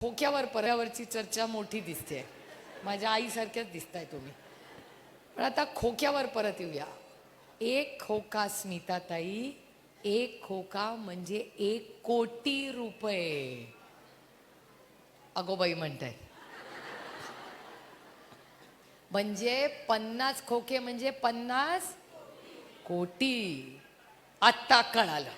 खोक्यावर पर्यावरची चर्चा मोठी दिसते. माझ्या आईसारख्याच दिसताय तुम्ही. पण आता खोक्यावर परत येऊया. एक खोका स्मिताताई, एक खोका म्हणजे 1 कोटी रुपये. अगोबाई म्हणताय. म्हणजे 50 खोके म्हणजे 50 कोटी. आत्ता कळालं.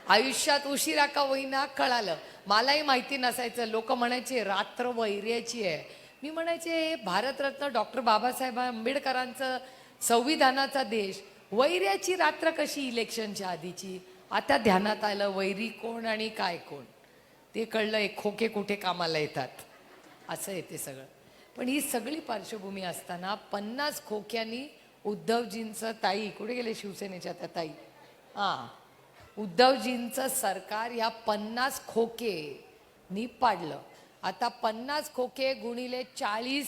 आयुष्यात उशिरा का होईना कळालं. मलाही माहिती नसायचं. लोक म्हणायचे रात्र वैर्याची आहे. मी म्हणायचे भारतरत्न डॉक्टर बाबासाहेब आंबेडकरांचं संविधानाचा देश, वैर्याची रात्र कशी इलेक्शनच्या आधीची. आता ध्यानात आलं वैरी कोण आणि काय कोण ते कळलं. एक खोके कुठे कामाला येतात असं येते सगळं. पण ही सगळी पार्श्वभूमी असताना 50 खोक्यांनी उद्धवजींचं, ताई कुठे गेले शिवसेनेच्या त्या ताई, उद्धवजींचं सरकार या 50 खोके नी पाडलं. आता 50 खोके गुणिले 40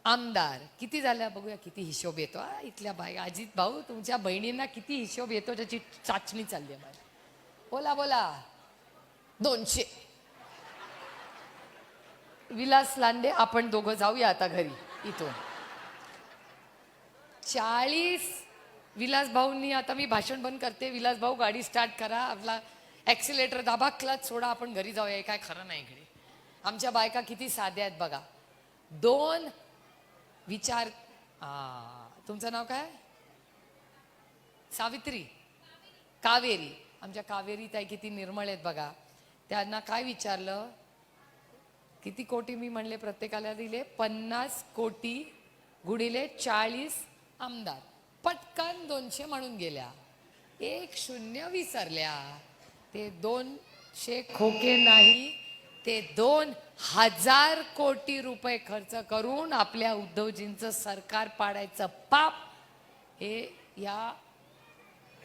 आमदार किती झाल्या बघूया. किती हिशोब येतो इथल्या बाई. अजित भाऊ तुमच्या बहिणींना किती हिशोब येतो त्याची चाचणी चालली आहे माझी. बोला बोला. 200. विलास लांडे आपण दोघं जाऊया आता घरी इथून. 40. विलास भाऊंनी, आता मी भाषण बंद करते. विलास भाऊ गाडी स्टार्ट करा, आपला ॲक्सिलेटर दाबा, क्लच सोडा, आपण घरी जाऊया. काय खरं नाही इकडे. आमच्या बायका किती साध्या आहेत बघा. 2 विचार. तुमचं नाव काय? सावित्री, कावेरी. आमच्या कावेरी ताई किती निर्मळ आहेत बघा. त्यांना काय विचारलं, किती कोटी मी म्हणले प्रत्येकाला दिले. 50 कोटी गुणिले 40 आमदार. पटकन 200 म्हणून गेल्या. 1 0 विसरल्या. ते 200 खोके नाही, ते 2000 कोटी रुपये खर्च करून आपल्या उद्धवजींचं सरकार पाडायचं पाप हे या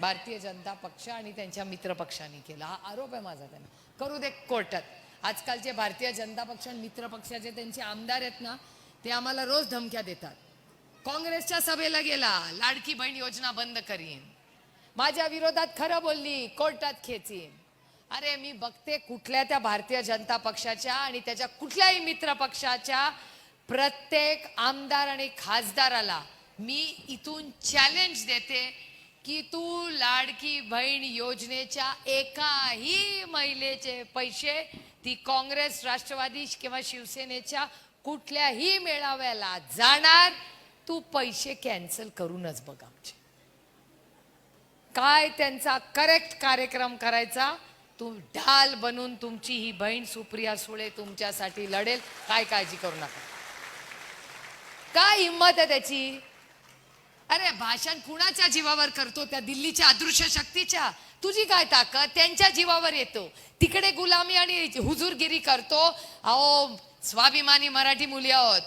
भारतीय जनता पक्ष आणि त्यांच्या मित्र पक्षांनी केला. हा आरोप आहे माझा त्यांना. करू दे कोर्टात. आजकालचे भारतीय जनता पक्ष आणि मित्र पक्षाचे त्यांचे आमदार आहेत ना, ते आम्हाला रोज धमक्या देतात. काँग्रेसच्या सभेला गेला, लाडकी बहीण योजना बंद करीन, माझ्या विरोधात खरं बोलली, कोर्टात खेचीन. अरे मी बघते कुठल्या त्या भारतीय जनता पक्षाच्या आणि त्याच्या कुठल्याही मित्र पक्षाच्या प्रत्येक आमदार आणि खासदाराला मी इथून चॅलेंज देते की तू लाडकी बहीण योजनेच्या एकाही महिलेचे पैसे ती काँग्रेस, राष्ट्रवादी किंवा शिवसेनेच्या कुठल्याही मेळाव्याला जाणार, तू पैसे कॅन्सल करूनच बघ. आमचे काय त्यांचा करेक्ट कार्यक्रम करायचा. तू ढाल बनून तुमची ही बहीण सुप्रिया सुळे तुमच्यासाठी लढेल. काय काळजी करू नका. काय हिम्मत आहे त्याची. अरे भाषण कुणाच्या जीवावर करतो, त्या दिल्लीच्या अदृश्य शक्तीच्या. तुझी काय ताकद. त्यांच्या जीवावर येतो. तिकडे गुलामी आणि हुजूरगिरी करतो. अहो स्वाभिमानी मराठी मुली आहोत,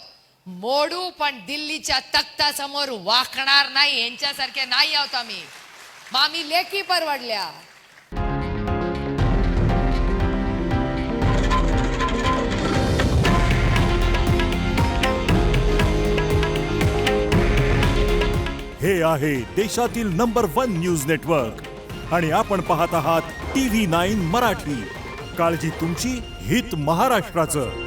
मोडू पण दिल्लीच्या तख्तासमोर वाकणार नाही. यांच्यासारखे नाही आहोत आम्ही. मामी लेकी परवडल्या. हे आहे देशातील नंबर 1 न्यूज नेटवर्क आणि आपण पाहत आहात TV9 मराठी. काळजी तुमची, हित महाराष्ट्राचं.